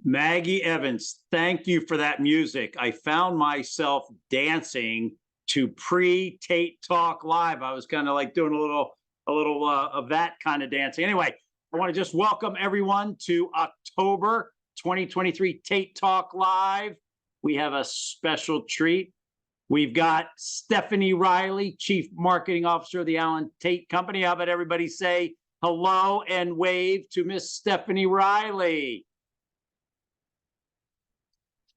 Maggie Evans, thank you for that music. I found myself dancing to pre-Tate Talk Live. I was kind of like doing a little of that kind of dancing. Anyway, I want to just welcome everyone to October 2023 Tate Talk Live. We have a special treat. We've got Stephanie Riley, Chief Marketing Officer of the Allen Tate Company. How about everybody say hello and wave to Miss Stephanie Riley?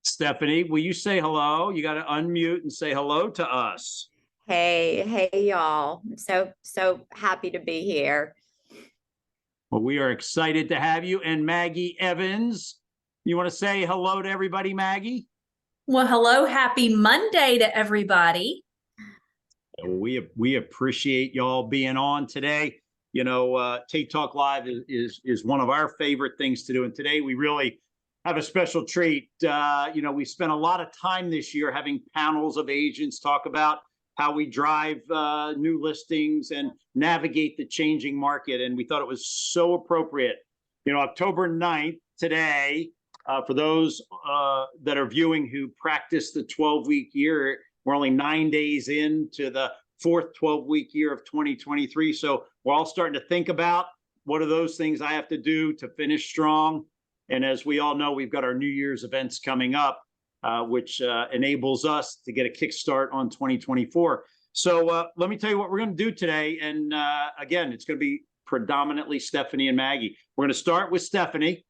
Stephanie, will you say hello? You got to unmute and say hello to us. Hey, y'all. I'm so happy to be here. Well, we are excited to have you. And Maggie Evans, you want to say hello to everybody, Maggie? Well, hello. Happy Monday to everybody. We appreciate y'all being on today. You know, Tate Talk Live is one of our favorite things to do. And today we really have a special treat. We spent a lot of time this year having panels of agents talk about how we drive new listings and navigate the changing market. And we thought it was so appropriate. You know, October 9th, today, for those that are viewing who practice the 12-week year, we're only 9 days into the fourth 12-week year of 2023. So we're all starting to think about what are those things I have to do to finish strong. And as we all know, we've got our New Year's events coming up, which enables us to get a kickstart on 2024. So let me tell you what we're going to do today. And again, it's going to be predominantly Stephanie and Maggie. We're going to start with Stephanie.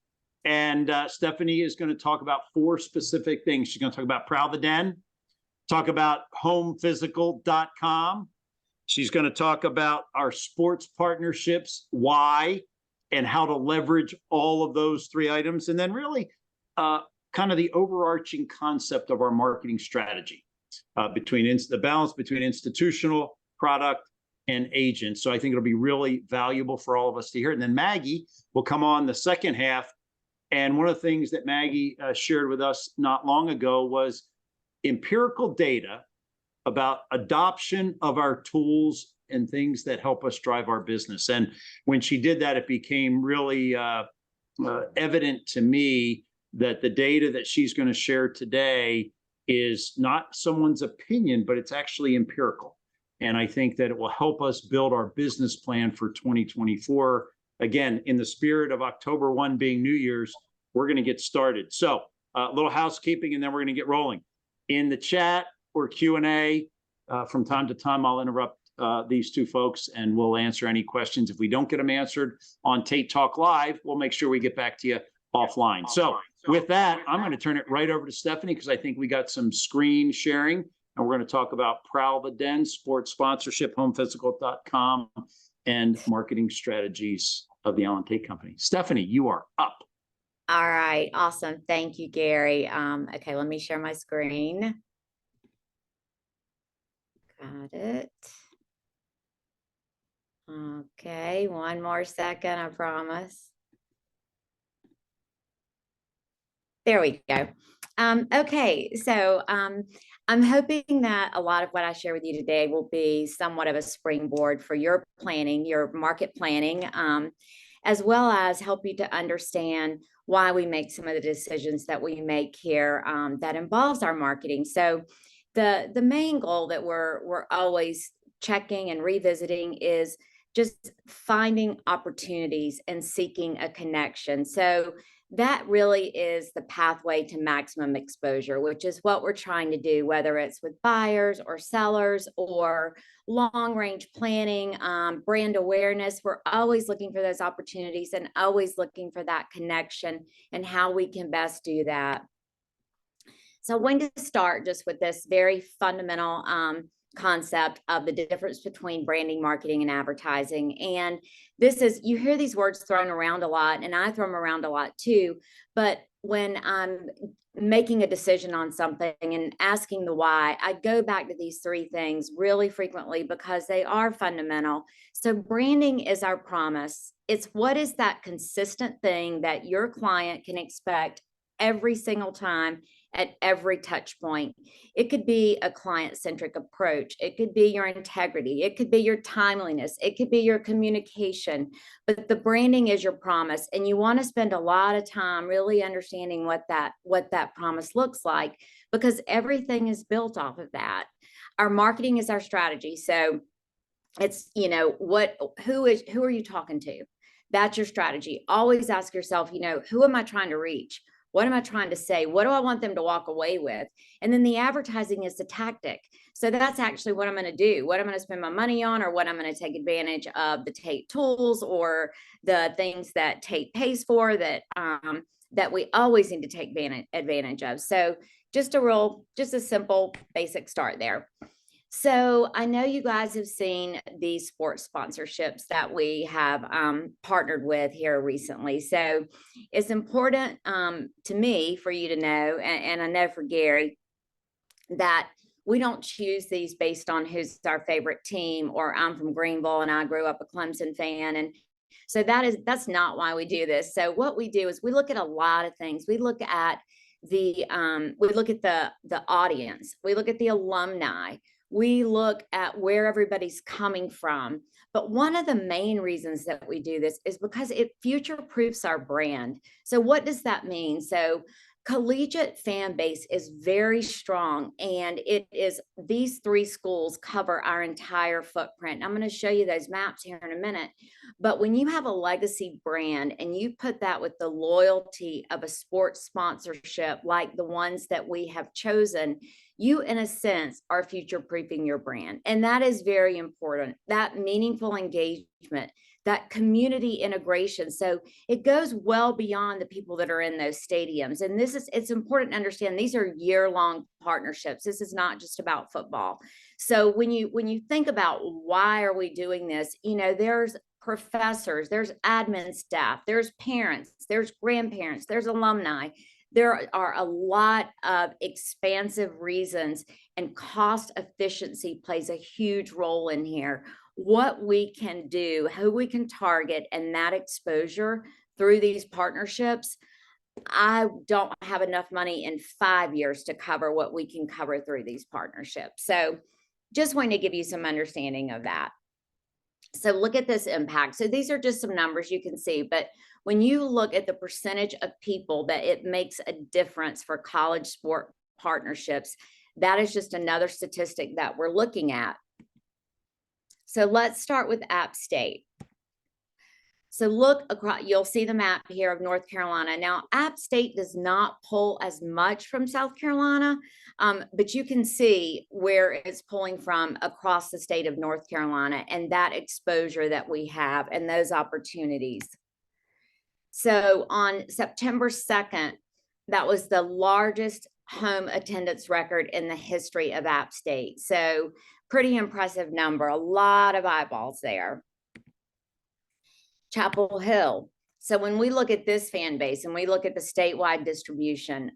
And Stephanie is going to talk about 4 specific things. She's going to talk about Prowl the Den, talk about homephysical.com. She's going to talk about our sports partnerships, why, and how to leverage all of those 3 items. And then really kind of the overarching concept of our marketing strategy between the balance between institutional, product, and agent. So I think it'll be really valuable for all of us to hear. And then Maggie will come on the second half. And one of the things that Maggie shared with us not long ago was empirical data about adoption of our tools and things that help us drive our business. And when she did that, it became really evident to me that the data that she's going to share today is not someone's opinion, but it's actually empirical. And I think that it will help us build our business plan for 2024. Again, in the spirit of October 1 being New Year's, we're going to get started. So a little housekeeping, and then we're going to get rolling. In the chat or Q&A, from time to time, I'll interrupt these 2 folks, and we'll answer any questions. If we don't get them answered on Tate Talk Live, we'll make sure we get back to you offline. So with that, I'm going to turn it right over to Stephanie, because I think we got some screen sharing, and we're going to talk about Prowl the Den, sports sponsorship, homephysical.com, and marketing strategies of the Allen Tate Company. Stephanie, you are up. All right. Awesome. Thank you, Gary. Okay, let me share my screen. Got it. Okay, one more second, I promise. There we go. Okay, so I'm hoping that a lot of what I share with you today will be somewhat of a springboard for your planning, your market planning, as well as help you to understand why we make some of the decisions that we make here that involves our marketing. So the main goal that we're always checking and revisiting is just finding opportunities and seeking a connection. So that really is the pathway to maximum exposure, which is what we're trying to do, whether it's with buyers or sellers or long-range planning, brand awareness. We're always looking for those opportunities and always looking for that connection and how we can best do that. So I'm going to start just with this very fundamental concept of the difference between branding, marketing, and advertising. And this is, you hear these words thrown around a lot, and I throw them around a lot too. But when I'm making a decision on something and asking the why, I go back to these 3 things really frequently because they are fundamental. So branding is our promise. It's what is that consistent thing that your client can expect every single time at every touch point. It could be a client-centric approach. It could be your integrity. It could be your timeliness. It could be your communication. But the branding is your promise, and you want to spend a lot of time really understanding what that promise looks like, because everything is built off of that. Our marketing is our strategy. So it's, who are you talking to? That's your strategy. Always ask yourself, who am I trying to reach? What am I trying to say? What do I want them to walk away with? And then the advertising is the tactic. So that's actually what I'm going to do, what I'm going to spend my money on, or what I'm going to take advantage of the Tate tools or the things that Tate pays for that we always need to take advantage of. So just a simple basic start there. So I know you guys have seen these sports sponsorships that we have partnered with here recently. So it's important to me for you to know, and I know for Gary, that we don't choose these based on who's our favorite team, or I'm from Greenville and I grew up a Clemson fan. And so that's not why we do this. So what we do is we look at a lot of things. We look at the audience, we look at the alumni, we look at where everybody's coming from. But one of the main reasons that we do this is because it future proofs our brand. So what does that mean? So collegiate fan base is very strong, and these 3 schools cover our entire footprint. I'm going to show you those maps here in a minute. But when you have a legacy brand and you put that with the loyalty of a sports sponsorship like the ones that we have chosen, you, in a sense, are future-proofing your brand. And that is very important, that meaningful engagement, that community integration. So it goes well beyond the people that are in those stadiums. And it's important to understand these are year-long partnerships. This is not just about football. So when you think about why are we doing this, there's professors, there's admin staff, there's parents, there's grandparents, there's alumni. There are a lot of expansive reasons, and cost efficiency plays a huge role in here. What we can do, who we can target, and that exposure through these partnerships. I don't have enough money in 5 years to cover what we can cover through these partnerships. So just wanting to give you some understanding of that. So look at this impact. So these are just some numbers you can see, but when you look at the percentage of people that it makes a difference for college sport partnerships, that is just another statistic that we're looking at. So let's start with App State. So look across, you'll see the map here of North Carolina. Now, App State does not pull as much from South Carolina, but you can see where it's pulling from across the state of North Carolina, and that exposure that we have and those opportunities. So on September 2nd, that was the largest home attendance record in the history of App State. So pretty impressive number, a lot of eyeballs there. Chapel Hill. So when we look at this fan base and we look at the statewide distribution,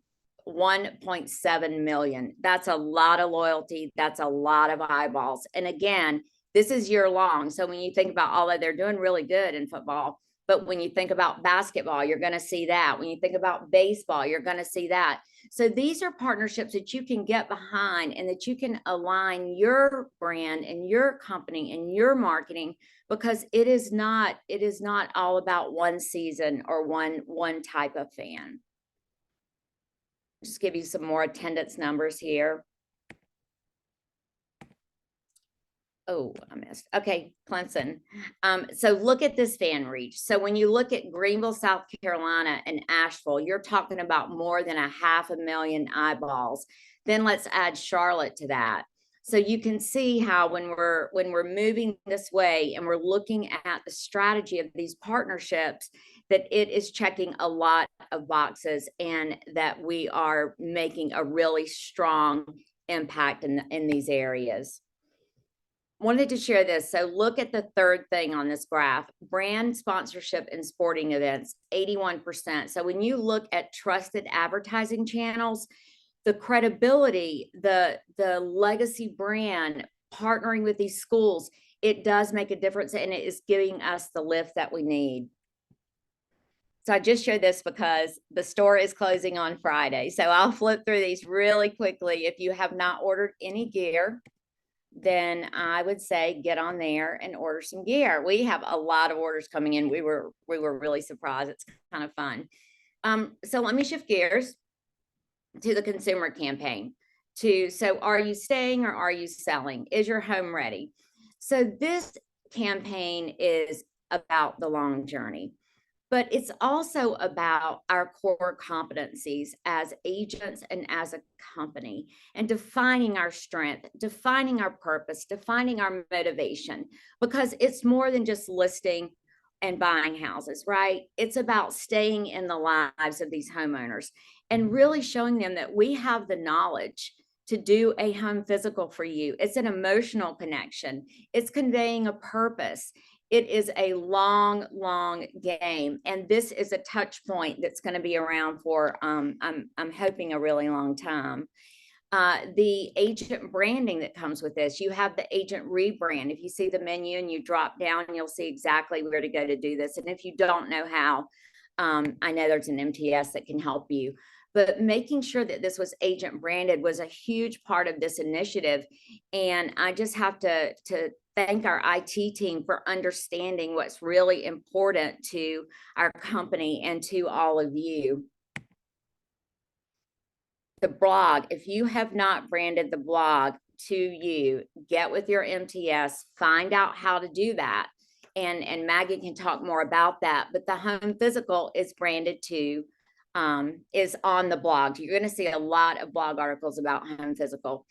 1.7 million. That's a lot of loyalty. That's a lot of eyeballs. And again, this is year long. So when you think about all that, they're doing really good in football. But when you think about basketball, you're going to see that. When you think about baseball, you're going to see that. So these are partnerships that you can get behind and that you can align your brand and your company and your marketing, because it is not all about one season or one type of fan. Just give you some more attendance numbers here. Oh, I missed. Okay, Clemson. So look at this fan reach. So when you look at Greenville, South Carolina, and Asheville, you're talking about more than 500,000 eyeballs. Then let's add Charlotte to that. So you can see how when we're moving this way and we're looking at the strategy of these partnerships, that it is checking a lot of boxes and that we are making a really strong impact in these areas. Wanted to share this. So look at the third thing on this graph, brand sponsorship and sporting events, 81%. So when you look at trusted advertising channels, the credibility, the legacy brand partnering with these schools, it does make a difference, and it is giving us the lift that we need. So I just showed this because the store is closing on Friday. So I'll flip through these really quickly. If you have not ordered any gear, then I would say get on there and order some gear. We have a lot of orders coming in. We were really surprised. It's kind of fun. So let me shift gears to the consumer campaign. So are you staying or are you selling? Is your home ready? So this campaign is about the long journey, but it's also about our core competencies as agents and as a company, and defining our strength, defining our purpose, defining our motivation, because it's more than just listing and buying houses, right? It's about staying in the lives of these homeowners and really showing them that we have the knowledge to do a home physical for you. It's an emotional connection. It's conveying a purpose. It is a long, long game. And this is a touch point that's going to be around for, I'm hoping, a really long time. The agent branding that comes with this, you have the agent rebrand. If you see the menu and you drop down, you'll see exactly where to go to do this. And if you don't know how, I know there's an MTS that can help you. But making sure that this was agent branded was a huge part of this initiative. And I just have to thank our IT team for understanding what's really important to our company and to all of you. The blog, if you have not branded the blog to you, get with your MTS, find out how to do that. And Maggie can talk more about that. But the home physical is branded to, is on the blog. You're going to see a lot of blog articles about home physical.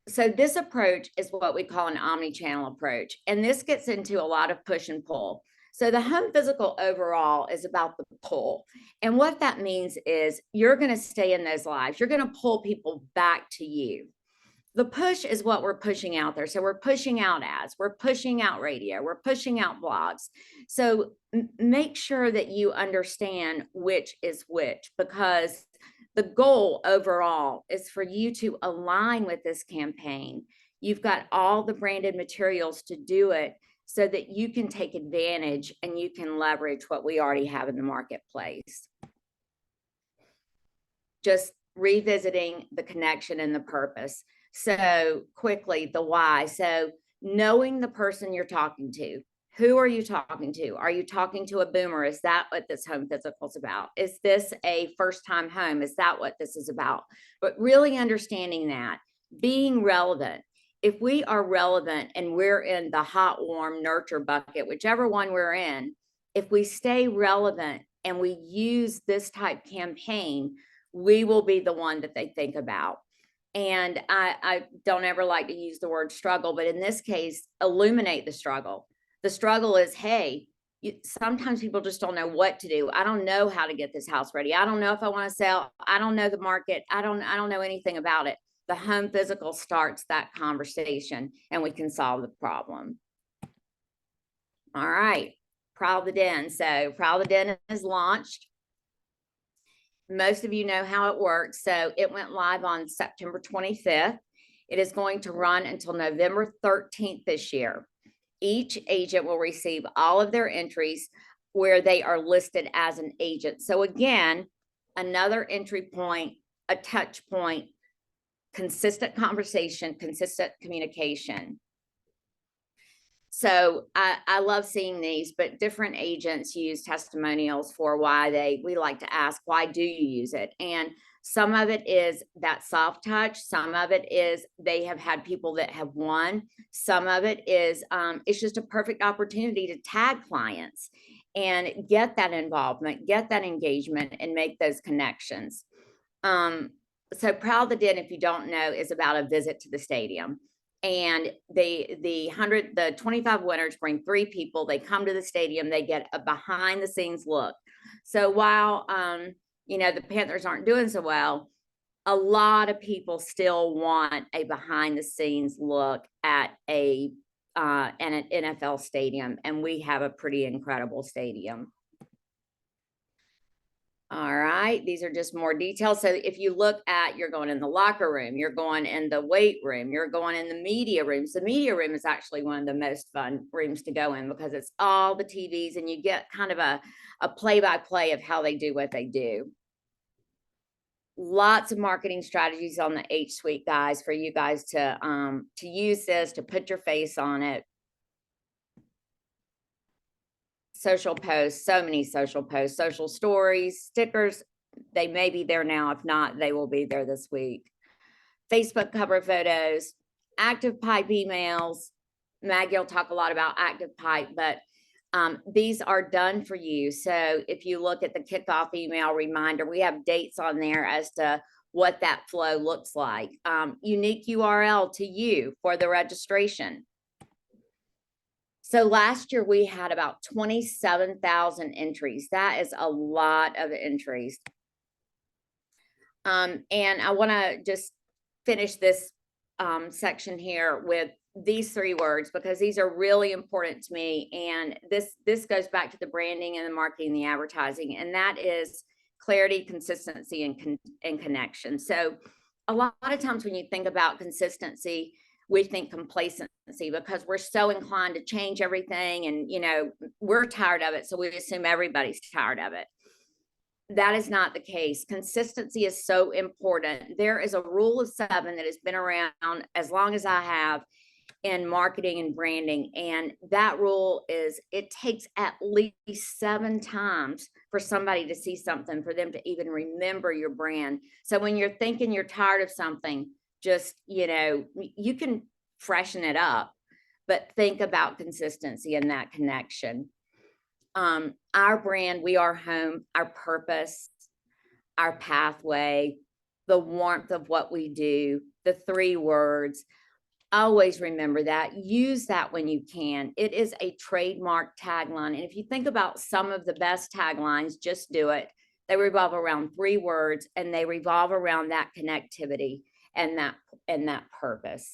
So this approach is what we call an omni-channel approach. And this gets into a lot of push and pull. So the home physical overall is about the pull. And what that means is you're going to stay in those lives. You're going to pull people back to you. The push is what we're pushing out there. So we're pushing out ads, we're pushing out radio, we're pushing out blogs. So make sure that you understand which is which, because the goal overall is for you to align with this campaign. You've got all the branded materials to do it so that you can take advantage and you can leverage what we already have in the marketplace. Just revisiting the connection and the purpose. So quickly, the why. So knowing the person you're talking to. Who are you talking to? Are you talking to a boomer? Is that what this home physical is about? Is this a first-time home? Is that what this is about? But really understanding that, being relevant. If we are relevant and we're in the hot, warm, nurture bucket, whichever one we're in, if we stay relevant and we use this type campaign, we will be the one that they think about. And I don't ever like to use the word struggle, but in this case, illuminate the struggle. The struggle is, hey, sometimes people just don't know what to do. I don't know how to get this house ready. I don't know if I want to sell. I don't know the market. I don't know anything about it. The home physical starts that conversation and we can solve the problem. All right. Proud the Den. So Proud the Den is launched. Most of you know how it works. So it went live on September 25th. It is going to run until November 13th this year. Each agent will receive all of their entries where they are listed as an agent. So again, another entry point, a touch point, consistent conversation, consistent communication. So I love seeing these, but different agents use testimonials for why we like to ask, why do you use it? And some of it is that soft touch. Some of it is they have had people that have won. Some of it is it's just a perfect opportunity to tag clients and get that involvement, get that engagement, and make those connections. So Proud the Den, if you don't know, is about a visit to the stadium. And the 25 winners bring 3 people. They come to the stadium. They get a behind the scenes look. So while the Panthers aren't doing so well, a lot of people still want a behind the scenes look at an NFL stadium, and we have a pretty incredible stadium. All right. right? These are just more details. So if you look at, you're going in the locker room, you're going in the weight room, you're going in the media rooms. The media room is actually one of the most fun rooms to go in because it's all the TVs and you get kind of a play-by-play of how they do what they do. Lots of marketing strategies on the H Suite, guys, for you guys to use this, to put your face on it. Social posts, so many social posts, social stories, stickers. They may be there now. If not, they will be there this week. Facebook cover photos, active pipe emails. Maggie will talk a lot about active pipe, but these are done for you. So if you look at the kickoff email reminder, we have dates on there as to what that flow looks like. Unique URL to you for the registration. So last year we had about 27,000 entries. That is a lot of entries. And I want to just finish this section here with these 3 words because these are really important to me. And this goes back to the branding and the marketing, the advertising, and that is clarity, consistency, and connection. So a lot of times when you think about consistency, we think complacency because we're so inclined to change everything and, you know, we're tired of it. So we assume everybody's tired of it. That is not the case. Consistency is so important. There is a rule of 7 that has been around as long as I have in marketing and branding. And that rule is it takes at least 7 times for somebody to see something, for them to even remember your brand. So when you're thinking you're tired of something, just, you know, you can freshen it up, but think about consistency and that connection. Our brand, we are home, our purpose, our pathway, the warmth of what we do, the 3 words. Always remember that. Use that when you can. It is a trademark tagline. And if you think about some of the best taglines, just do it. They revolve around 3 words and they revolve around that connectivity and that purpose.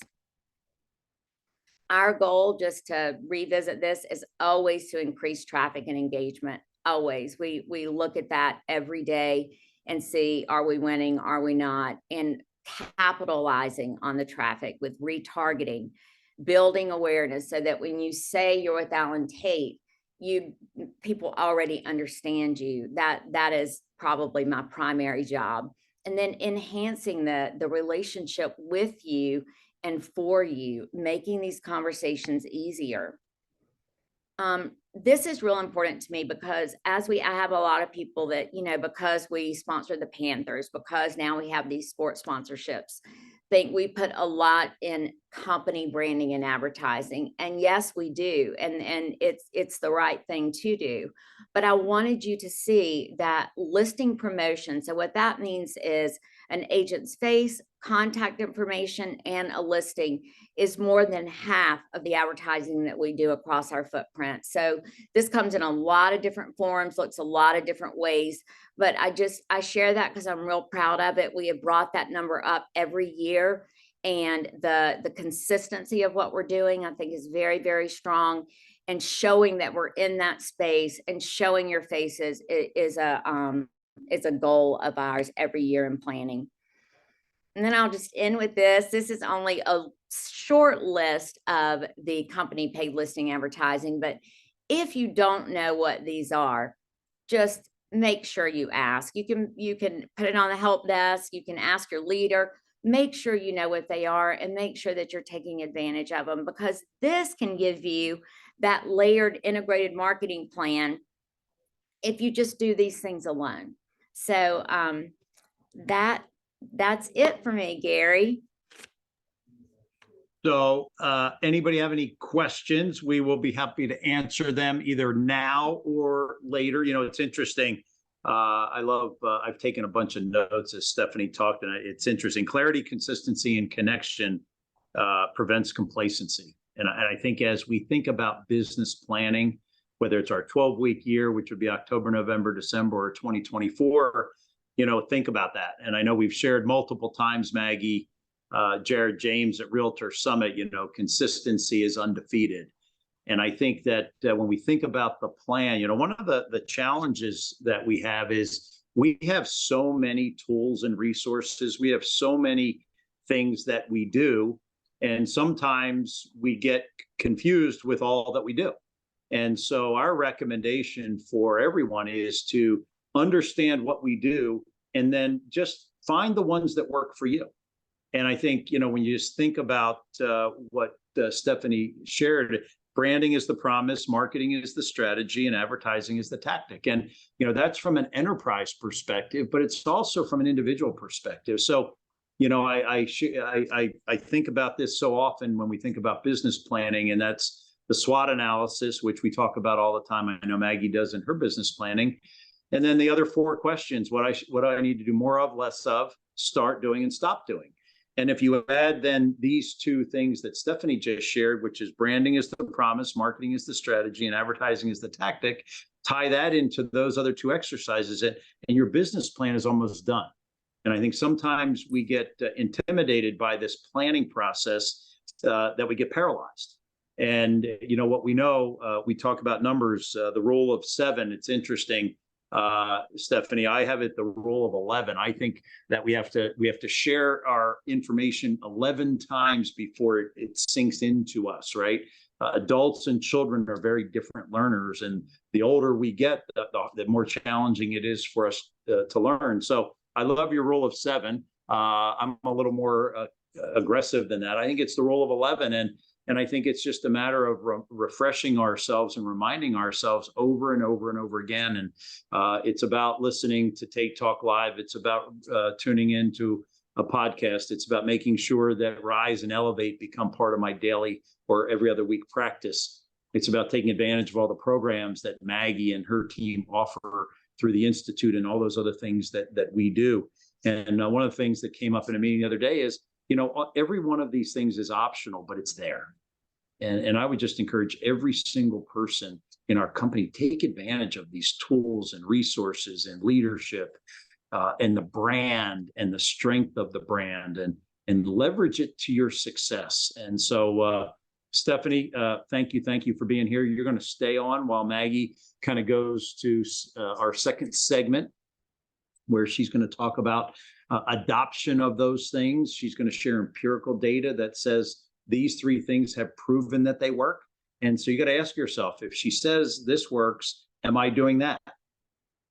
Our goal, just to revisit this, is always to increase traffic and engagement. Always. We look at that every day and see, are we winning? Are we not? And capitalizing on the traffic with retargeting, building awareness so that when you say you're with Alan Tate, people already understand you. That is probably my primary job. And then enhancing the relationship with you and for you, making these conversations easier. This is real important to me because I have a lot of people that, you know, because we sponsor the Panthers, because now we have these sports sponsorships, think we put a lot in company branding and advertising. And yes, we do. And it's the right thing to do. But I wanted you to see that listing promotion. So what that means is an agent's face, contact information, and a listing is more than half of the advertising that we do across our footprint. So this comes in a lot of different forms, looks a lot of different ways, but I share that because I'm real proud of it. We have brought that number up every year, and the consistency of what we're doing, I think, is very, very strong, and showing that we're in that space and showing your faces is a goal of ours every year in planning. And then I'll just end with this. This is only a short list of the company paid listing advertising, but if you don't know what these are, just make sure you ask. You can put it on the help desk. You can ask your leader. Make sure you know what they are and make sure that you're taking advantage of them, because this can give you that layered integrated marketing plan if you just do these things alone. So that's it for me, Gary. So anybody have any questions? We will be happy to answer them either now or later. You know, it's interesting. I've taken a bunch of notes as Stephanie talked, and it's interesting. Clarity, consistency, and connection prevents complacency. And I think as we think about business planning, whether it's our 12-week year, which would be October, November, December, or 2024, you know, think about that. And I know we've shared multiple times, Maggie, Jared James at Realtor Summit, you know, consistency is undefeated. And I think that when we think about the plan, you know, one of the challenges that we have is we have so many tools and resources. We have so many things that we do. And sometimes we get confused with all that we do. And so our recommendation for everyone is to understand what we do and then just find the ones that work for you. And I think, when you just think about what Stephanie shared, branding is the promise, marketing is the strategy, and advertising is the tactic. And, that's from an enterprise perspective, but it's also from an individual perspective. So, I think about this so often when we think about business planning, and that's the SWOT analysis, which we talk about all the time. I know Maggie does in her business planning. And then the other 4 questions: what do I need to do more of, less of, start doing, and stop doing? And if you add then these 2 things that Stephanie just shared, which is branding is the promise, marketing is the strategy, and advertising is the tactic, tie that into those other 2 exercises, and your business plan is almost done. And I think sometimes we get intimidated by this planning process, that we get paralyzed. And what we know, we talk about numbers, the rule of 7. It's interesting, Stephanie. I have it the rule of 11. I think that we have to share our information 11 times before it sinks into us, right? Adults and children are very different learners, and the older we get, the more challenging it is for us to learn. So I love your rule of 7. I'm a little more aggressive than that. I think it's the rule of 11, and I think it's just a matter of refreshing ourselves and reminding ourselves over and over and over again. And it's about listening to Tate Talk Live. It's about tuning into a podcast. It's about making sure that Rise and Elevate become part of my daily or every other week practice. It's about taking advantage of all the programs that Maggie and her team offer through the Institute and all those other things that we do. And one of the things that came up in a meeting the other day is, every one of these things is optional, but it's there. And I would just encourage every single person in our company, take advantage of these tools and resources and leadership, and the brand and the strength of the brand, and leverage it to your success. And so, Stephanie, thank you for being here. You're going to stay on while Maggie kind of goes to our second segment, where she's going to talk about adoption of those things. She's going to share empirical data that says these 3 things have proven that they work. And so you got to ask yourself, if she says this works, am I doing that?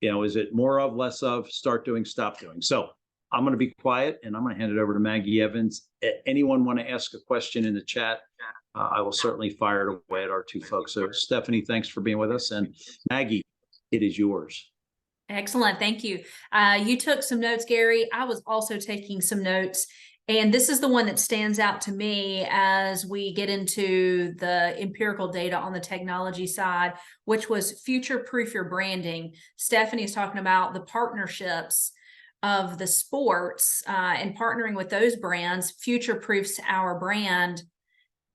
Is it more of, less of, start doing, stop doing? So I'm going to be quiet, and I'm going to hand it over to Maggie Evans. Anyone want to ask a question in the chat? I will certainly fire it away at our 2 folks. So Stephanie, thanks for being with us. And Maggie, it is yours. Excellent. Thank you. You took some notes, Gary. I was also taking some notes. And this is the one that stands out to me as we get into the empirical data on the technology side, which was future-proof your branding. Stephanie is talking about the partnerships of the sports and partnering with those brands future-proofs our brand.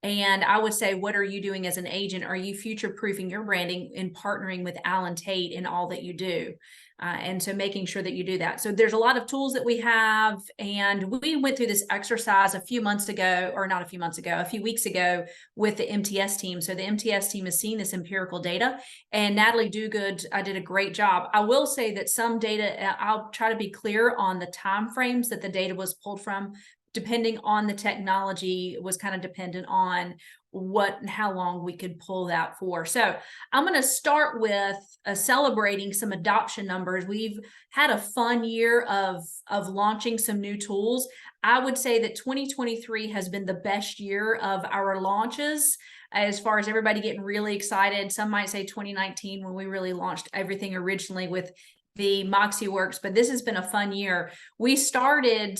And I would say, what are you doing as an agent? Are you future-proofing your branding in partnering with Alan Tate in all that you do? And so making sure that you do that. So there's a lot of tools that we have. And we went through this exercise a few weeks ago with the MTS team. So the MTS team has seen this empirical data, and Natalie Dugood did a great job. I will say that some data, I'll try to be clear on the time frames that the data was pulled from, depending on the technology, was kind of dependent on what and how long we could pull that for. So I'm going to start with celebrating some adoption numbers. We've had a fun year of launching some new tools. I would say that 2023 has been the best year of our launches, as far as everybody getting really excited. Some might say 2019, when we really launched everything originally with the Moxie Works, but this has been a fun year. We started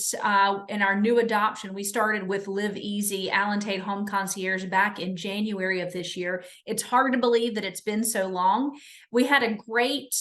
in our new adoption, we started with Live Easy, Alan Tate Home Concierge, back in January of this year. It's hard to believe that it's been so long. We had a great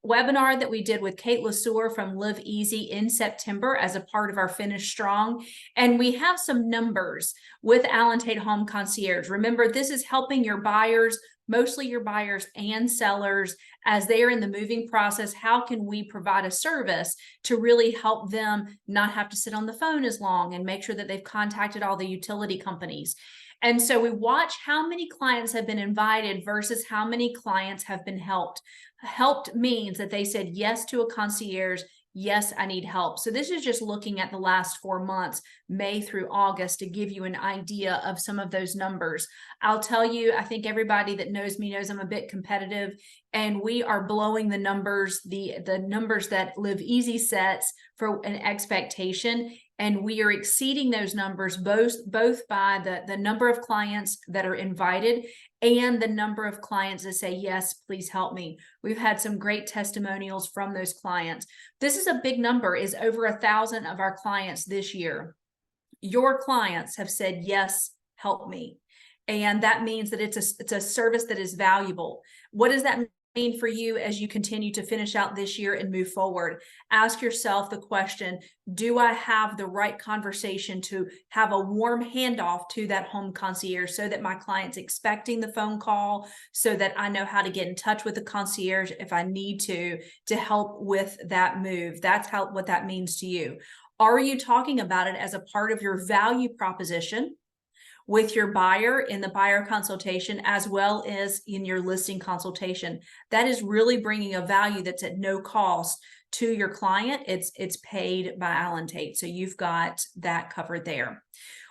webinar that we did with Kate LeSueur from Live Easy in September as a part of our Finish Strong. And we have some numbers with Alan Tate Home Concierge. Remember, this is helping your buyers, mostly your buyers and sellers, as they are in the moving process. How can we provide a service to really help them not have to sit on the phone as long and make sure that they've contacted all the utility companies? And so we watch how many clients have been invited versus how many clients have been helped. Helped means that they said yes to a concierge. Yes, I need help. So this is just looking at the last 4 months, May through August, to give you an idea of some of those numbers. I'll tell you, I think everybody that knows me knows I'm a bit competitive, and we are blowing the numbers, the numbers that Live Easy sets for an expectation. And we are exceeding those numbers both by the number of clients that are invited and the number of clients that say, yes, please help me. We've had some great testimonials from those clients. This is a big number, is over 1,000 of our clients this year. Your clients have said, yes, help me. And that means that it's a service that is valuable. What does that mean for you as you continue to finish out this year and move forward? Ask yourself the question, do I have the right conversation to have a warm handoff to that home concierge so that my client's expecting the phone call, so that I know how to get in touch with the concierge if I need to help with that move? That's what that means to you. Are you talking about it as a part of your value proposition with your buyer in the buyer consultation, as well as in your listing consultation? That is really bringing a value that's at no cost to your client. It's paid by Allen Tate. So you've got that covered there.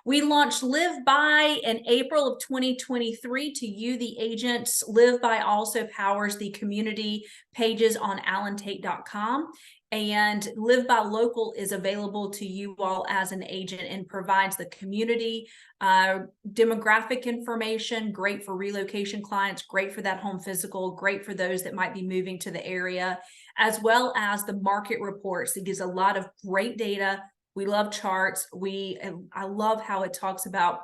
We launched Live By in April of 2023 to you, the agents. Live By also powers the community pages on allentate.com. And Live By Local is available to you all as an agent and provides the community demographic information, great for relocation clients, great for that home physical, great for those that might be moving to the area, as well as the market reports. It gives a lot of great data. We love charts. I love how it talks about,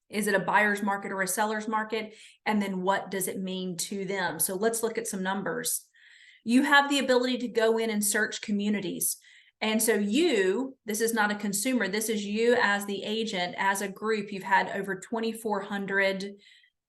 is it a buyer's market or a seller's market? And then what does it mean to them? So let's look at some numbers. You have the ability to go in and search communities. And so this is not a consumer, this is you as the agent, as a group. You've had over 2,400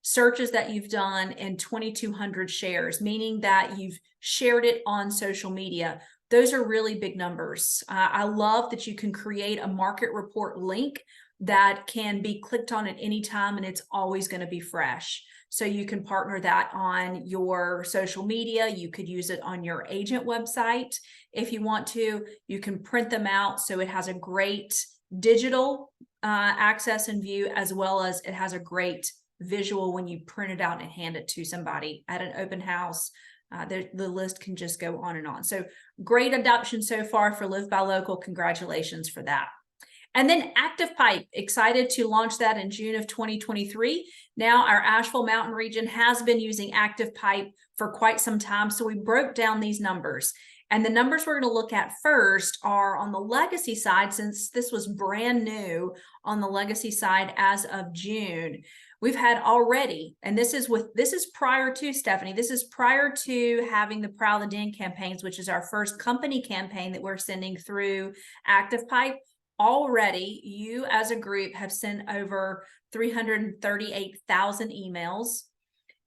searches that you've done and 2,200 shares, meaning that you've shared it on social media. Those are really big numbers. I love that you can create a market report link that can be clicked on at any time, and it's always going to be fresh. So you can partner that on your social media. You could use it on your agent website if you want to. You can print them out so it has a great digital access and view, as well as it has a great visual when you print it out and hand it to somebody at an open house. The list can just go on and on. So great adoption so far for Live By Local. Congratulations for that. And then Active Pipe, excited to launch that in June of 2023. Now our Asheville Mountain region has been using Active Pipe for quite some time. So we broke down these numbers. And the numbers we're going to look at first are on the legacy side, since this was brand new on the legacy side as of June. We've had already, and this is prior to, Stephanie, this is prior to having the Proud of the Den campaigns, which is our first company campaign that we're sending through Active Pipe. Already, you as a group have sent over 338,000 emails,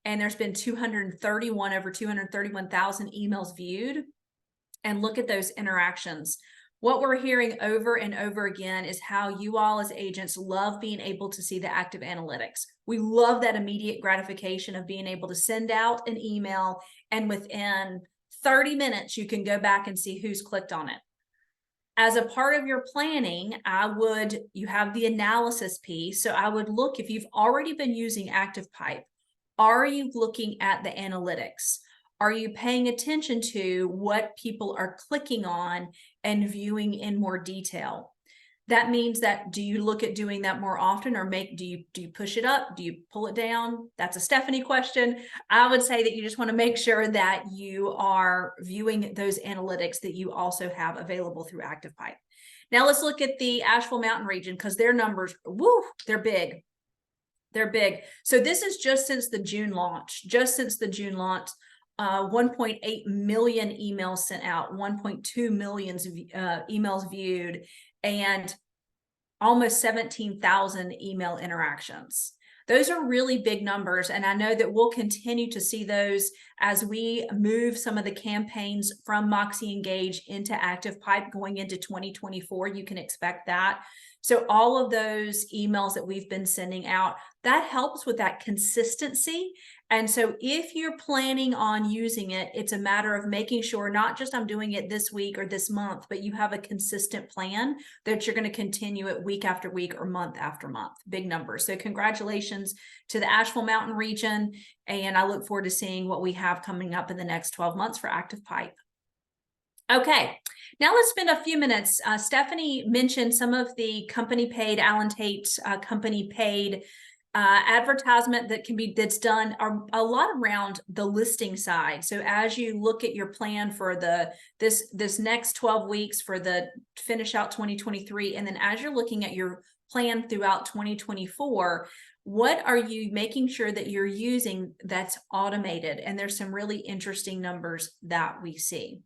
and there's been over 231,000 emails viewed. And look at those interactions. What we're hearing over and over again is how you all as agents love being able to see the active analytics. We love that immediate gratification of being able to send out an email, and within 30 minutes, you can go back and see who's clicked on it. As a part of your planning, you have the analysis piece. So I would look, if you've already been using Active Pipe, are you looking at the analytics? Are you paying attention to what people are clicking on and viewing in more detail? That means that, do you look at doing that more often, or do you push it up? Do you pull it down? That's a Stephanie question. I would say that you just want to make sure that you are viewing those analytics that you also have available through Active Pipe. Now let's look at the Asheville Mountain region, because their numbers, they're big. They're big. So this is just since the June launch. 1.8 million emails sent out, 1.2 million emails viewed, and almost 17,000 email interactions. Those are really big numbers. And I know that we'll continue to see those as we move some of the campaigns from Moxie Engage into Active Pipe going into 2024. You can expect that. So all of those emails that we've been sending out, that helps with that consistency. And so if you're planning on using it, it's a matter of making sure not just I'm doing it this week or this month, but you have a consistent plan that you're going to continue it week after week or month after month. Big numbers. So congratulations to the Asheville Mountain region. And I look forward to seeing what we have coming up in the next 12 months for Active Pipe. Okay, now let's spend a few minutes. Stephanie mentioned some of the company paid, Alan Tate company paid advertisement that's done a lot around the listing side. So as you look at your plan for this next 12 weeks for the finish out 2023, and then as you're looking at your plan throughout 2024, what are you making sure that you're using that's automated? And there's some really interesting numbers that we see.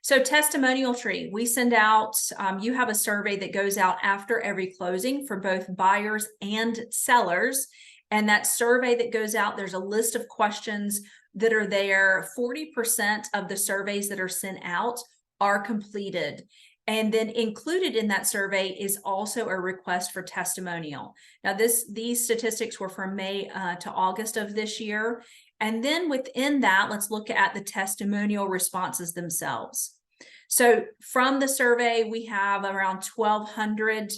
So testimonial tree, we send out, you have a survey that goes out after every closing for both buyers and sellers. And that survey that goes out, there's a list of questions that are there. 40% of the surveys that are sent out are completed. And then included in that survey is also a request for testimonial. Now these statistics were from May to August of this year. And then within that, let's look at the testimonial responses themselves. So from the survey, we have around 1,200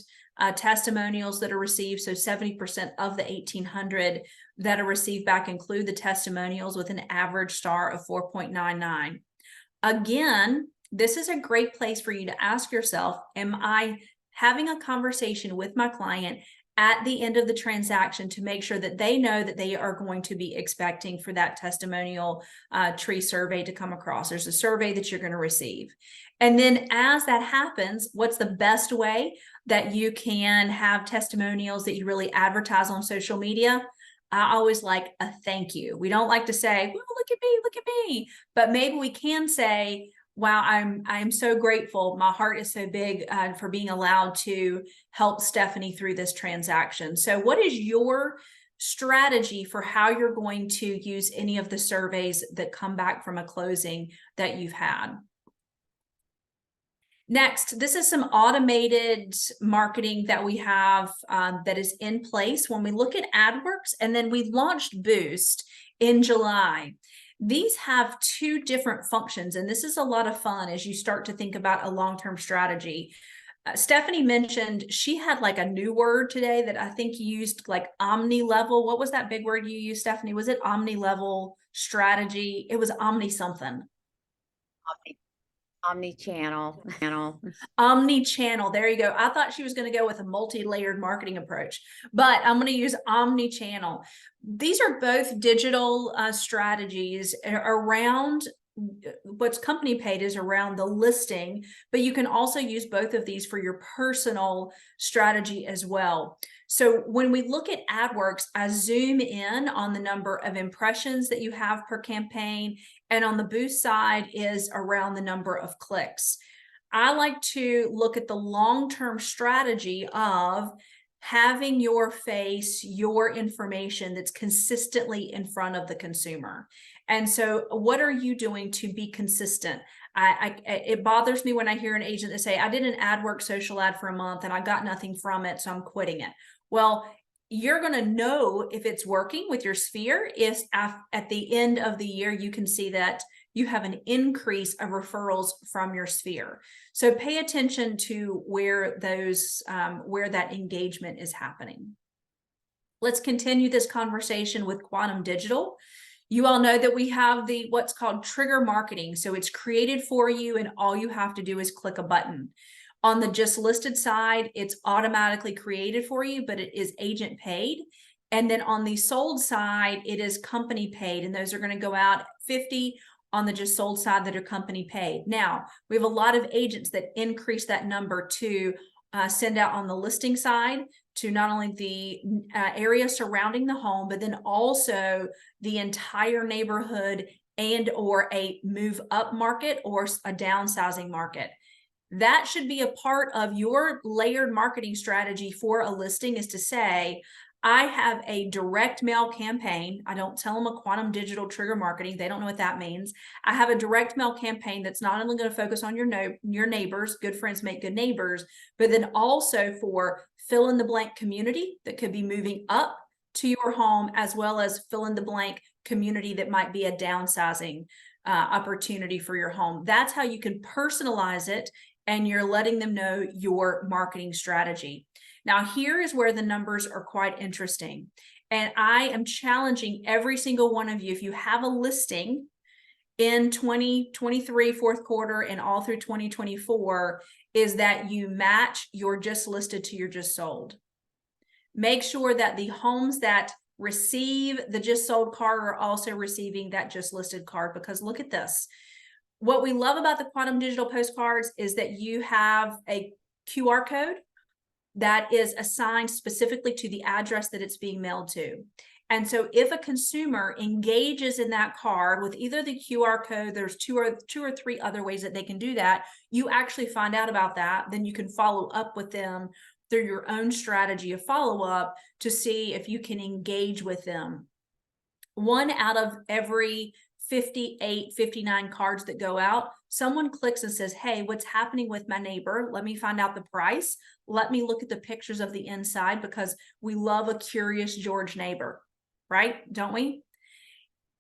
testimonials that are received. So 70% of the 1,800 that are received back include the testimonials with an average star of 4.99. Again, this is a great place for you to ask yourself, am I having a conversation with my client at the end of the transaction to make sure that they know that they are going to be expecting for that testimonial tree survey to come across. There's a survey that you're going to receive. And then as that happens, what's the best way that you can have testimonials that you really advertise on social media? I always like a thank you. We don't like to say, well, look at me, but maybe we can say, wow, I'm so grateful. My heart is so big for being allowed to help Stephanie through this transaction. So what is your strategy for how you're going to use any of the surveys that come back from a closing that you've had? Next, this is some automated marketing that we have that is in place when we look at AdWorks, and then we launched Boost in July. These have two different functions, and this is a lot of fun as you start to think about a long-term strategy. Stephanie mentioned she had like a new word today that I think you used, like omni-level. What was that big word you used, Stephanie? Was it omni-level strategy? It was omni-something. Omni-channel. Omni-channel. There you go. I thought she was going to go with a multi-layered marketing approach, but I'm going to use omni-channel. These are both digital strategies around what's company paid is around the listing, but you can also use both of these for your personal strategy as well. So when we look at AdWorks, I zoom in on the number of impressions that you have per campaign, and on the Boost side is around the number of clicks. I like to look at the long-term strategy of having your face, your information that's consistently in front of the consumer. And so what are you doing to be consistent? It bothers me when I hear an agent that say, I did an AdWorks social ad for a month and I got nothing from it, so I'm quitting it. Well, you're going to know if it's working with your sphere if at the end of the year, you can see that you have an increase of referrals from your sphere. So pay attention to where where that engagement is happening. Let's continue this conversation with Quantum Digital. You all know that we have what's called trigger marketing. So it's created for you and all you have to do is click a button. On the just listed side, it's automatically created for you, but it is agent paid. And then on the sold side, it is company paid. And those are going to go out 50 on the just sold side that are company paid. Now, we have a lot of agents that increase that number to send out on the listing side to not only the area surrounding the home, but then also the entire neighborhood and or a move up market or a downsizing market. That should be a part of your layered marketing strategy for a listing, is to say, I have a direct mail campaign. I don't tell them a quantum digital trigger marketing. They don't know what that means. I have a direct mail campaign that's not only going to focus on your neighbors, good friends make good neighbors, but then also for fill in the blank community that could be moving up to your home, as well as fill in the blank community that might be a downsizing opportunity for your home. That's how you can personalize it, and you're letting them know your marketing strategy. Now, here is where the numbers are quite interesting. And I am challenging every single one of you, if you have a listing in 2023, fourth quarter, and all through 2024, is that you match your just listed to your just sold. Make sure that the homes that receive the just sold card are also receiving that just listed card, because look at this. What we love about the Quantum Digital postcards is that you have a QR code that is assigned specifically to the address that it's being mailed to. And so if a consumer engages in that card with either the QR code, there's two or three other ways that they can do that, you actually find out about that, then you can follow up with them through your own strategy of follow-up to see if you can engage with them. 1 out of every 58, 59 cards that go out, someone clicks and says, hey, what's happening with my neighbor? Let me find out the price. Let me look at the pictures of the inside, because we love a curious George neighbor, right? Don't we?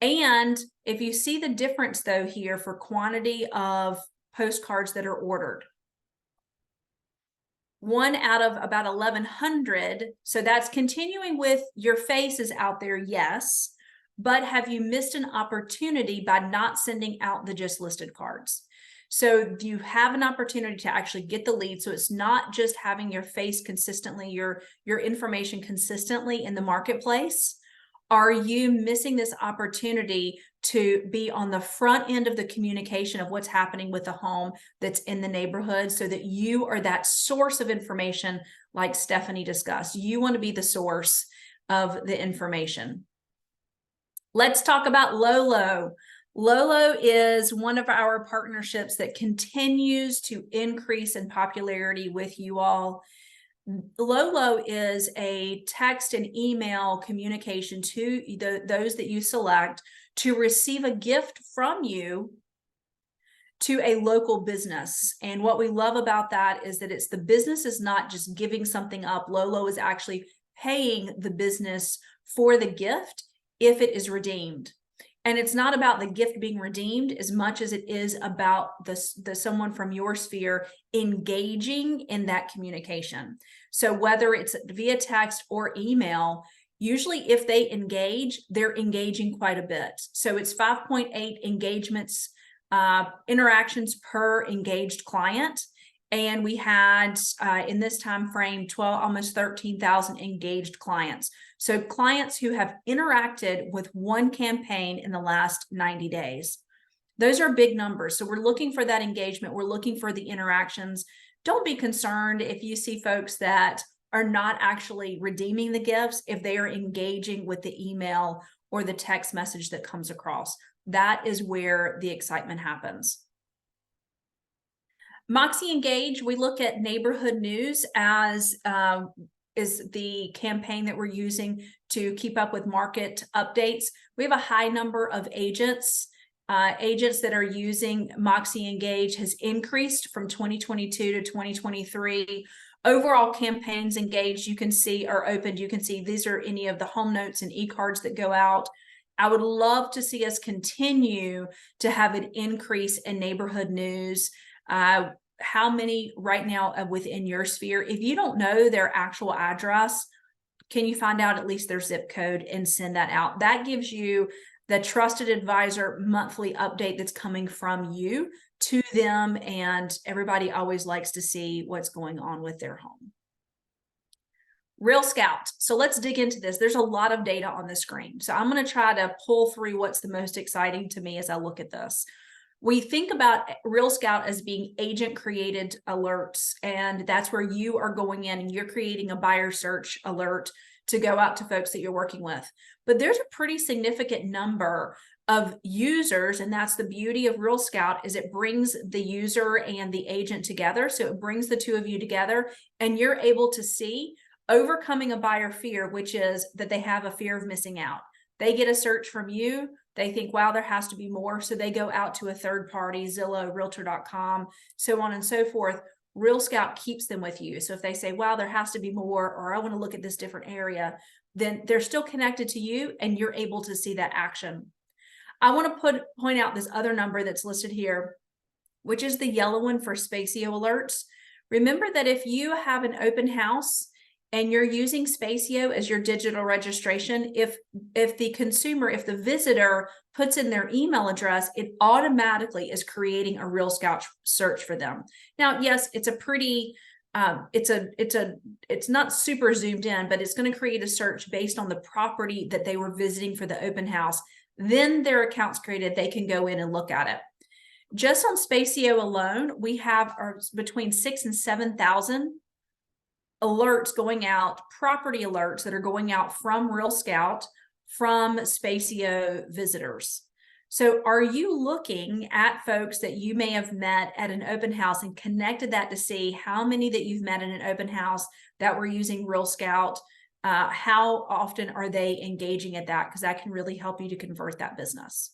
And if you see the difference though here for quantity of postcards that are ordered, 1 out of about 1,100. So that's continuing with your face is out there, yes. But have you missed an opportunity by not sending out the just listed cards? So do you have an opportunity to actually get the lead? So it's not just having your face consistently, your information consistently in the marketplace. Are you missing this opportunity to be on the front end of the communication of what's happening with the home that's in the neighborhood, so that you are that source of information like Stephanie discussed? You want to be the source of the information. Let's talk about Lolo. Lolo is one of our partnerships that continues to increase in popularity with you all. Lolo is a text and email communication to those that you select to receive a gift from you to a local business. And what we love about that is that the business is not just giving something up. Lolo is actually paying the business for the gift if it is redeemed. And it's not about the gift being redeemed as much as it is about the someone from your sphere engaging in that communication. So whether it's via text or email, usually if they engage, they're engaging quite a bit. So it's 5.8 engagements, interactions per engaged client. And we had in this time frame, almost 13,000 engaged clients. So clients who have interacted with one campaign in the last 90 days. Those are big numbers. So we're looking for that engagement. We're looking for the interactions. Don't be concerned if you see folks that are not actually redeeming the gifts, if they are engaging with the email or the text message that comes across. That is where the excitement happens. Moxie Engage, we look at neighborhood news as is the campaign that we're using to keep up with market updates. We have a high number of agents. Agents that are using Moxie Engage has increased from 2022 to 2023. Overall campaigns engaged, you can see, are opened. You can see these are any of the home notes and e-cards that go out. I would love to see us continue to have an increase in neighborhood news. How many right now within your sphere? If you don't know their actual address, can you find out at least their zip code and send that out? That gives you the trusted advisor monthly update that's coming from you to them, and everybody always likes to see what's going on with their home. Real Scout. So let's dig into this. There's a lot of data on the screen. So I'm going to try to pull through what's the most exciting to me as I look at this. We think about Real Scout as being agent created alerts, and that's where you are going in and you're creating a buyer search alert to go out to folks that you're working with. But there's a pretty significant number of users, and that's the beauty of Real Scout, is it brings the user and the agent together. So it brings the two of you together, and you're able to see, overcoming a buyer fear, which is that they have a fear of missing out. They get a search from you. They think, wow, there has to be more. So they go out to a third party, Zillow, Realtor.com, so on and so forth. Real Scout keeps them with you. So if they say, wow, there has to be more, or I want to look at this different area, then they're still connected to you and you're able to see that action. I want to point out this other number that's listed here, which is the yellow one for Spacio alerts. Remember that if you have an open house and you're using Spacio as your digital registration, if the visitor puts in their email address, it automatically is creating a Real Scout search for them. Now, yes, it's a pretty, it's not super zoomed in, but it's going to create a search based on the property that they were visiting for the open house. Then their account's created, they can go in and look at it. Just on Spacio alone, we have between 6,000 and 7,000 alerts going out, property alerts that are going out from Real Scout, from Spacio visitors. So are you looking at folks that you may have met at an open house and connected that to see how many that you've met in an open house that were using Real Scout? How often are they engaging at that? Because that can really help you to convert that business.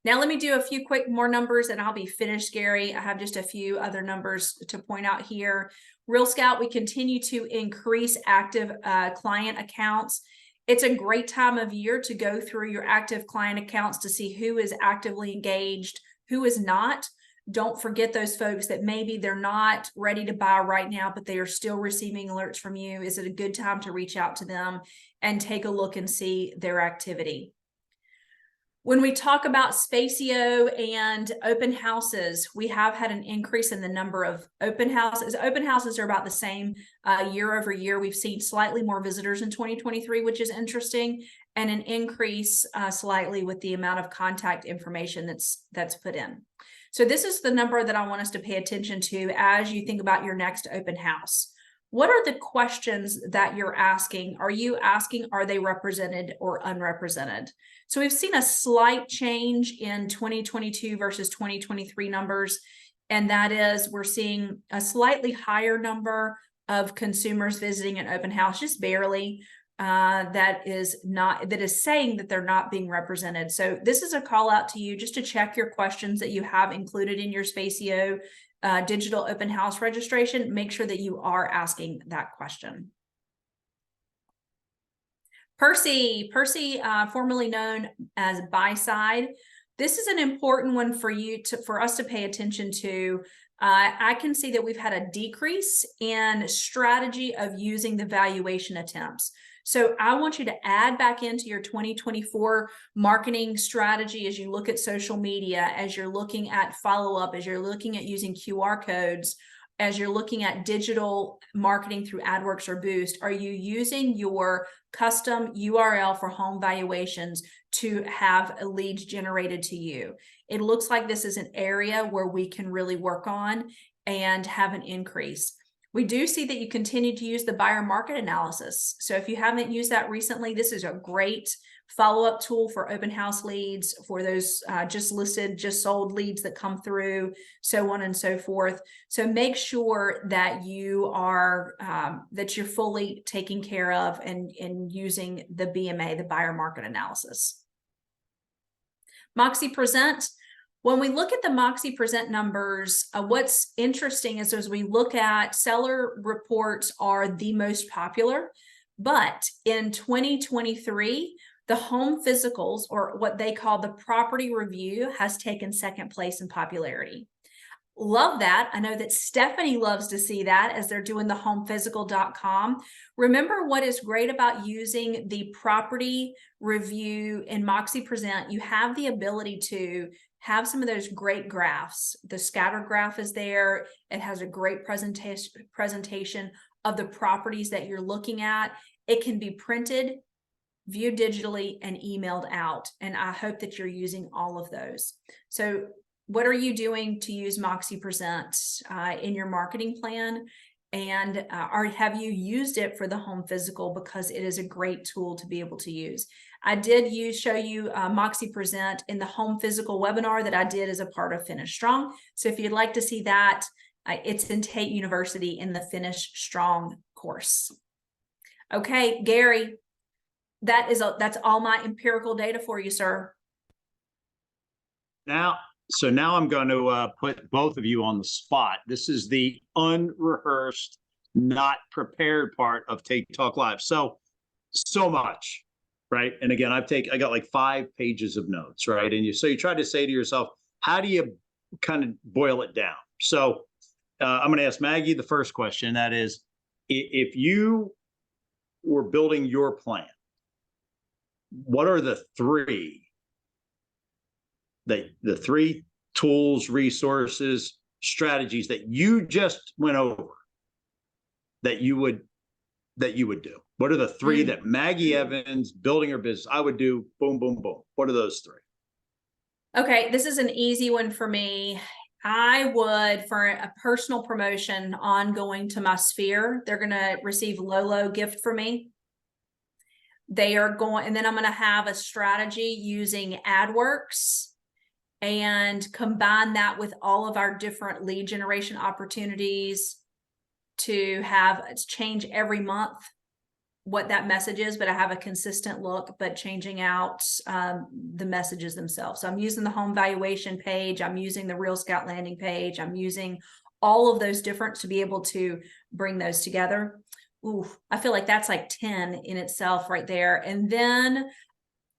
Now, let me do a few quick more numbers and I'll be finished, Gary. I have just a few other numbers to point out here. Real Scout, we continue to increase active client accounts. It's a great time of year to go through your active client accounts to see who is actively engaged, who is not. Don't forget those folks that maybe they're not ready to buy right now, but they are still receiving alerts from you. Is it a good time to reach out to them and take a look and see their activity? When we talk about Spacio and open houses, we have had an increase in the number of open houses. Open houses are about the same year over year. We've seen slightly more visitors in 2023, which is interesting, and an increase slightly with the amount of contact information that's put in. So this is the number that I want us to pay attention to as you think about your next open house. What are the questions that you're asking? Are you asking, are they represented or unrepresented? So we've seen a slight change in 2022 versus 2023 numbers. And that is, we're seeing a slightly higher number of consumers visiting an open house, just barely, that is saying that they're not being represented. So this is a call out to you just to check your questions that you have included in your Spacio digital open house registration. Make sure that you are asking that question. Percy, formerly known as buy side. This is an important one for us to pay attention to. I can see that we've had a decrease in strategy of using the valuation attempts. So I want you to add back into your 2024 marketing strategy as you look at social media, as you're looking at follow-up, as you're looking at using QR codes, as you're looking at digital marketing through AdWorks or Boost. Are you using your custom URL for home valuations to have leads generated to you? It looks like this is an area where we can really work on and have an increase. We do see that you continue to use the buyer market analysis. So if you haven't used that recently, this is a great follow-up tool for open house leads, for those just listed, just sold leads that come through, so on and so forth. So make sure that you are that you're fully taking care of and using the BMA, the buyer market analysis. Moxie Present. When we look at the Moxie Present numbers, what's interesting is as we look at seller reports are the most popular, but in 2023, the home physicals, or what they call the property review, has taken second place in popularity. Love that. I know that Stephanie loves to see that as they're doing the homephysical.com. Remember what is great about using the property review in Moxie Present, you have the ability to have some of those great graphs. The scatter graph is there. It has a great presentation of the properties that you're looking at. It can be printed, viewed digitally, and emailed out. And I hope that you're using all of those. So what are you doing to use Moxie Present in your marketing plan? And have you used it for the home physical? Because it is a great tool to be able to use. I did show you Moxie Present in the home physical webinar that I did as a part of Finish Strong. So if you'd like to see that, It's in Tate University in the Finish Strong course. Okay, Gary, that's all my empirical data for you, sir. Now, so now I'm going to put both of you on the spot. This is the unrehearsed, not prepared part of Take Talk Live. So much, right? And again, I got like 5 pages of notes, right? And you try to say to yourself, how do you kind of boil it down? So I'm going to ask Maggie the first question. That is, if you were building your plan, what are the three tools, resources, strategies that you just went over that you would do? What are the 3 that Maggie Evans, building her business, I would do? Boom, boom, boom. What are those 3? Okay, this is an easy one for me. I would, for a personal promotion ongoing to my sphere, they're going to receive Lolo gift from me. They are going, and then I'm going to have a strategy using AdWorks and combine that with all of our different lead generation opportunities to have change every month what that message is, but I have a consistent look, but changing out the messages themselves. So I'm using the home valuation page. I'm using the Real Scout landing page. I'm using all of those different to be able to bring those together. Ooh, I feel like that's like 10 in itself right there. And then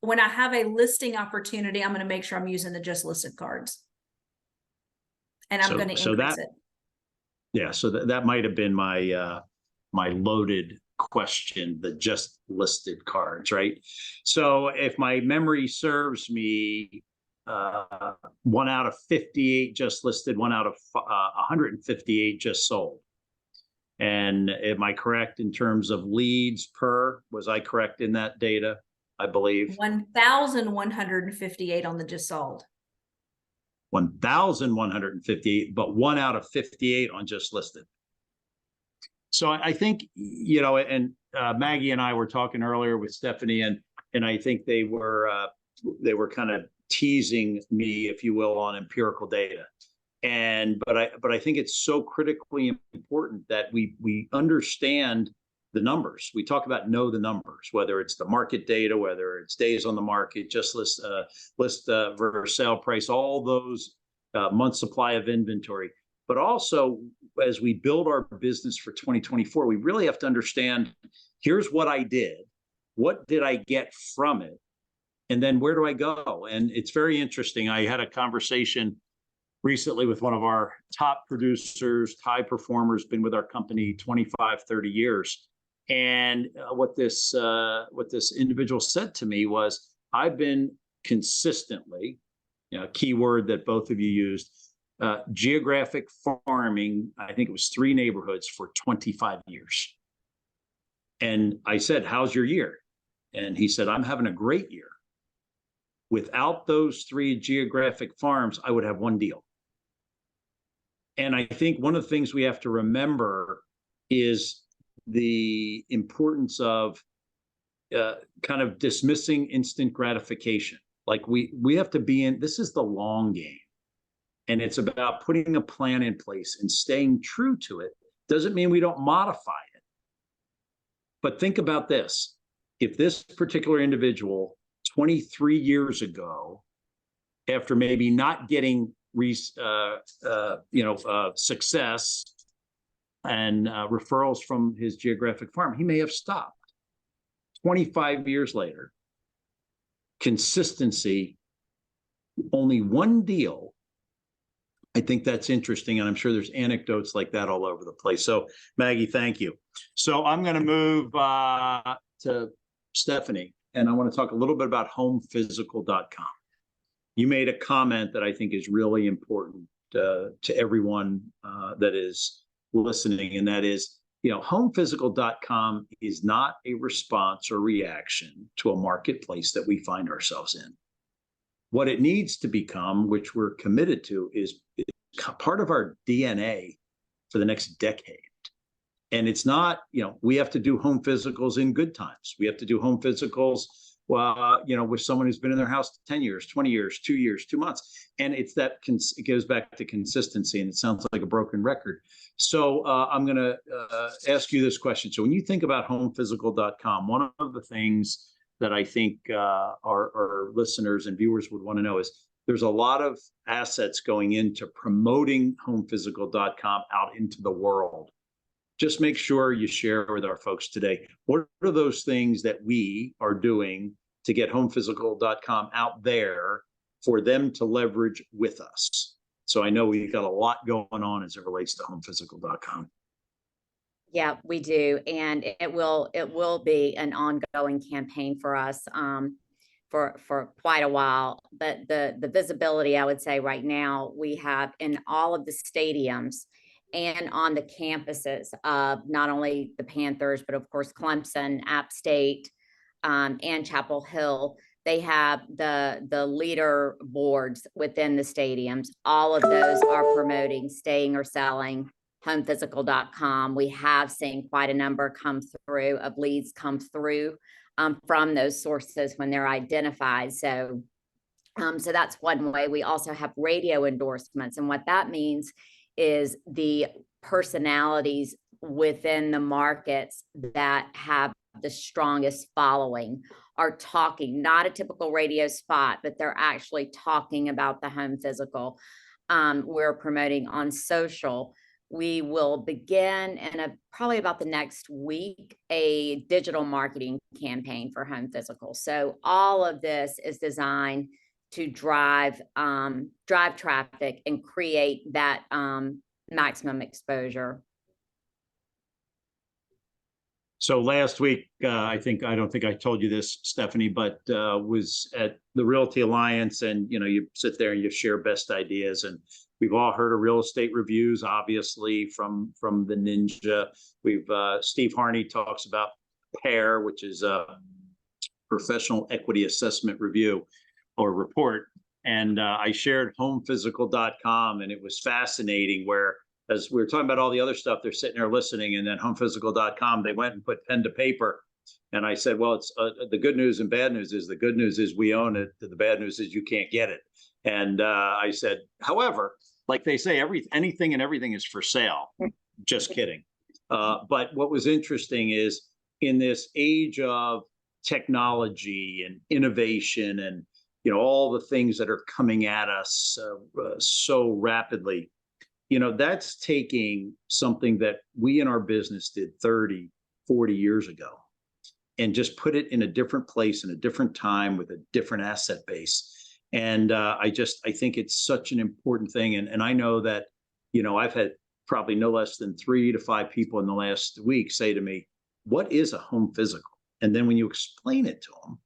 when I have a listing opportunity, I'm going to make sure I'm using the just listed cards. And I'm going to increase it. Yeah, so that might have been my my loaded question, the just listed cards, right? So if my memory serves me, 1 out of 58 just listed, 1 out of 158 just sold. And am I correct in terms of leads per? Was I correct in that data? I believe 1,158 on the just sold. 1,158, but 1 out of 58 on just listed. So I think, and Maggie and I were talking earlier with Stephanie, and I think they were kind of teasing me, if you will, on empirical data. But I think it's so critically important that we understand the numbers. We talk about know the numbers, whether it's the market data, whether it's days on the market, just list versus sale price, all those month supply of inventory. But also, as we build our business for 2024, we really have to understand, here's what I did, what did I get from it, and then where do I go? And it's very interesting. I had a conversation recently with one of our top producers, high performers, been with our company 25, 30 years. And what this individual said to me was, I've been consistently, key word that both of you used, geographic farming, I think it was 3 neighborhoods for 25 years. And I said, how's your year? And he said, I'm having a great year. Without those 3 geographic farms, I would have 1 deal. And I think one of the things we have to remember is the importance of kind of dismissing instant gratification. Like we have to be in, this is the long game. And it's about putting a plan in place and staying true to it. Doesn't mean we don't modify it. But think about this. If this particular individual 23 years ago, after maybe not getting success and referrals from his geographic farm, he may have stopped. 25 years later, consistency, only 1 deal. I think that's interesting, and I'm sure there's anecdotes like that all over the place. So, Maggie, thank you. So I'm going to move to Stephanie, and I want to talk a little bit about homephysical.com. You made a comment that I think is really important to everyone that is listening, and that is, homephysical.com is not a response or reaction to a marketplace that we find ourselves in. What it needs to become, which we're committed to, is part of our DNA for the next decade. And it's not, we have to do home physicals in good times. We have to do home physicals with someone who's been in their house 10 years, 20 years, 2 years, 2 months. And it's that it goes back to consistency, and it sounds like a broken record. So I'm going to ask you this question. So when you think about homephysical.com, one of the things that I think our listeners and viewers would want to know is there's a lot of assets going into promoting homephysical.com out into the world. Just make sure you share with our folks today, what are those things that we are doing to get homephysical.com out there for them to leverage with us? So I know we've got a lot going on as it relates to homephysical.com. Yeah, we do. And it will be an ongoing campaign for us for quite a while. But the visibility, I would say right now, we have in all of the stadiums and on the campuses of not only the Panthers, but of course Clemson, App State, and Chapel Hill. They have the leader boards within the stadiums. All of those are promoting staying or selling homephysical.com. We have seen quite a number come through of leads come through from those sources when they're identified. So that's one way. We also have radio endorsements, and what that means is the personalities within the markets that have the strongest following are talking, not a typical radio spot, but they're actually talking about the home physical. We're promoting on social. We will begin in probably about the next week, a digital marketing campaign for home physical. So all of this is designed to drive traffic and create that maximum exposure. So last week, I don't think I told you this, Stephanie, but was at the Realty Alliance, and you sit there and you share best ideas, and we've all heard of real estate reviews, obviously from the Ninja. Steve Harney talks about PAIR, which is a professional equity assessment review or report, and I shared homephysical.com, and it was fascinating where, as we were talking about all the other stuff, they're sitting there listening, and then homephysical.com, they went and put pen to paper. And I said, well, it's the good news and bad news is the good news is we own it. The bad news is you can't get it. And I said, however, like they say, anything and everything is for sale. Just kidding. But what was interesting is in this age of technology and innovation and all the things that are coming at us so rapidly, that's taking something that we in our business did 30, 40 years ago and just put it in a different place, in a different time with a different asset base. And I think it's such an important thing. And I know that, I've had probably no less than 3 to 5 people in the last week say to me, what is a home physical? And then when you explain it to them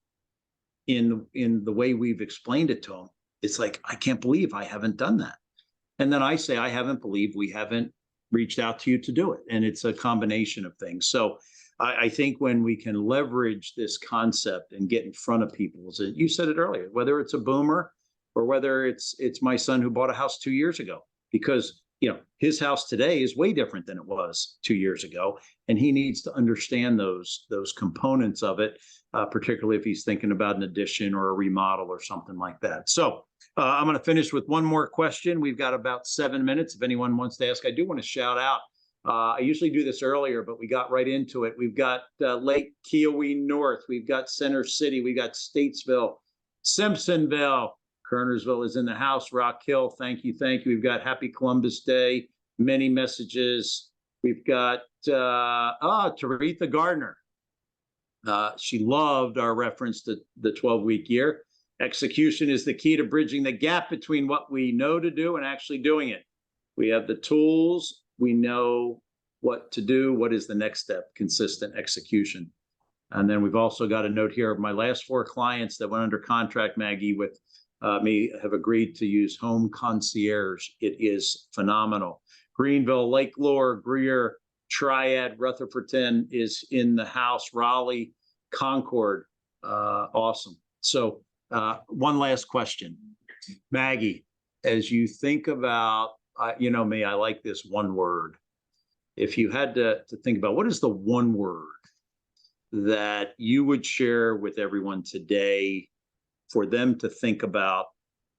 in the way we've explained it to them, it's like, I can't believe I haven't done that. And then I say, I haven't believed we haven't reached out to you to do it. And it's a combination of things. So I think when we can leverage this concept and get in front of people, you said it earlier, whether it's a boomer or whether it's my son who bought a house 2 years ago, because his house today is way different than it was 2 years ago. And he needs to understand those components of it, particularly if he's thinking about an addition or a remodel or something like that. So I'm going to finish with one more question. We've got about 7 minutes. If anyone wants to ask, I do want to shout out. I usually do this earlier, but we got right into it. We've got Lake Kiowee North. We've got Center City. We got Statesville, Simpsonville. Kernersville is in the house. Rock Hill, thank you. We've got Happy Columbus Day. Many messages. We've got Taretha Gardner. She loved our reference to the 12-week year. Execution is the key to bridging the gap between what we know to do and actually doing it. We have the tools. We know what to do. What is the next step? Consistent execution. And then we've also got a note here of my last 4 clients that went under contract, Maggie, with me have agreed to use Home Concierge. It is phenomenal. Greenville, Lake Lure, Greer, Triad, Rutherfordton is in the house. Raleigh, Concord, awesome. So one last question, Maggie, as you think about, me, I like this one word. If you had to think about what is the one word that you would share with everyone today for them to think about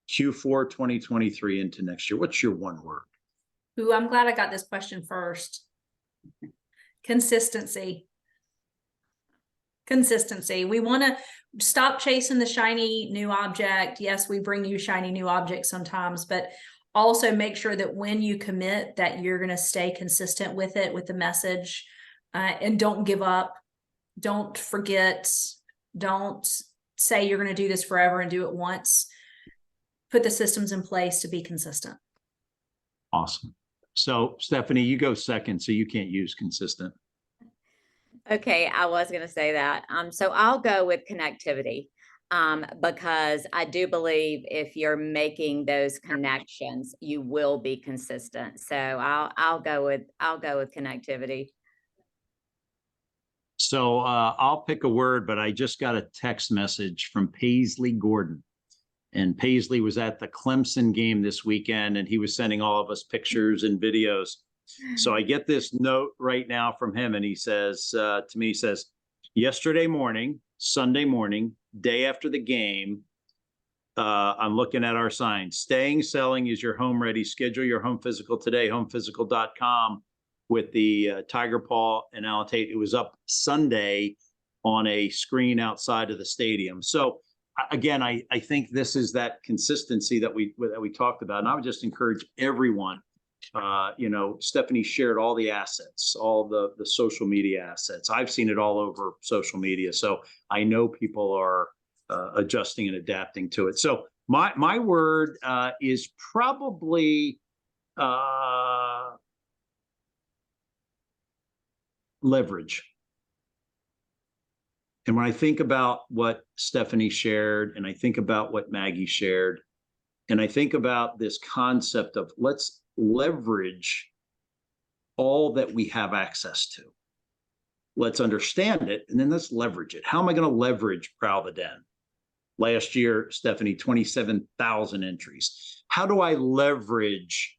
Q4 2023 into next year? What's your one word? Ooh, I'm glad I got this question first. Consistency. Consistency. We want to stop chasing the shiny new object. Yes, we bring you shiny new objects sometimes, but also make sure that when you commit that you're going to stay consistent with it, with the message, and don't give up. Don't forget. Don't say you're going to do this forever and do it once. Put the systems in place to be consistent. Awesome. So Stephanie, you go second, so you can't use consistent. Okay, I was going to say that. So I'll go with connectivity, because I do believe if you're making those connections, you will be consistent. So I'll go with connectivity. So I'll pick a word, but I just got a text message from Paisley Gordon. And Paisley was at the Clemson game this weekend, and he was sending all of us pictures and videos. So I get this note right now from him, and he says to me, he says, yesterday morning, Sunday morning, day after the game, I'm looking at our sign. Staying, selling is your home ready. Schedule your home physical today, homephysical.com with the Tiger Paw and Alan Tate. It was up Sunday on a screen outside of the stadium. So again, I think this is that consistency that we talked about. And I would just encourage everyone, Stephanie shared all the assets, all the social media assets. I've seen it all over social media. So I know people are adjusting and adapting to it. So my word is probably leverage. And when I think about what Stephanie shared, and I think about what Maggie shared, and I think about this concept of let's leverage all that we have access to. Let's understand it, and then let's leverage it. How am I going to leverage Prowl the Den? Last year, Stephanie, 27,000 entries. How do I leverage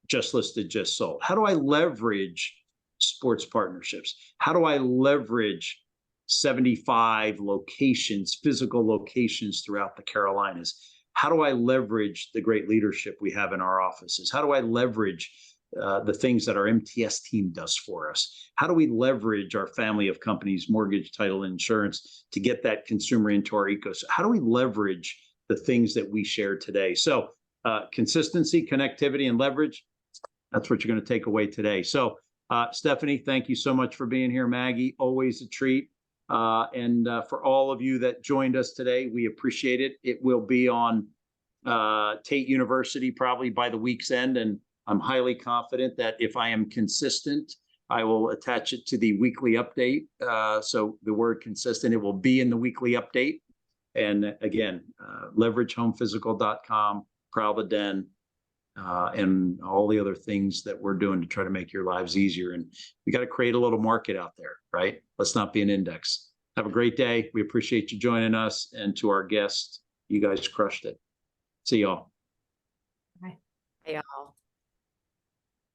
Just Listed, Just Sold? How do I leverage sports partnerships? How do I leverage 75 locations, physical locations throughout the Carolinas? How do I leverage the great leadership we have in our offices? How do I leverage the things that our MTS team does for us? How do we leverage our family of companies, mortgage, title, and insurance, to get that consumer into our ecosystem? How do we leverage the things that we share today? So consistency, connectivity, and leverage, that's what you're going to take away today. So Stephanie, thank you so much for being here. Maggie, always a treat. And for all of you that joined us today, we appreciate it. It will be on Tate University probably by the week's end. And I'm highly confident that if I am consistent, I will attach it to the weekly update. So the word consistent, it will be in the weekly update. And again, leverage homephysical.com, Prowl the Den, and all the other things that we're doing to try to make your lives easier. And we got to create a little market out there, right? Let's not be an index. Have a great day. We appreciate you joining us. And to our guests, you guys crushed it. See y'all. Bye. Hey, y'all.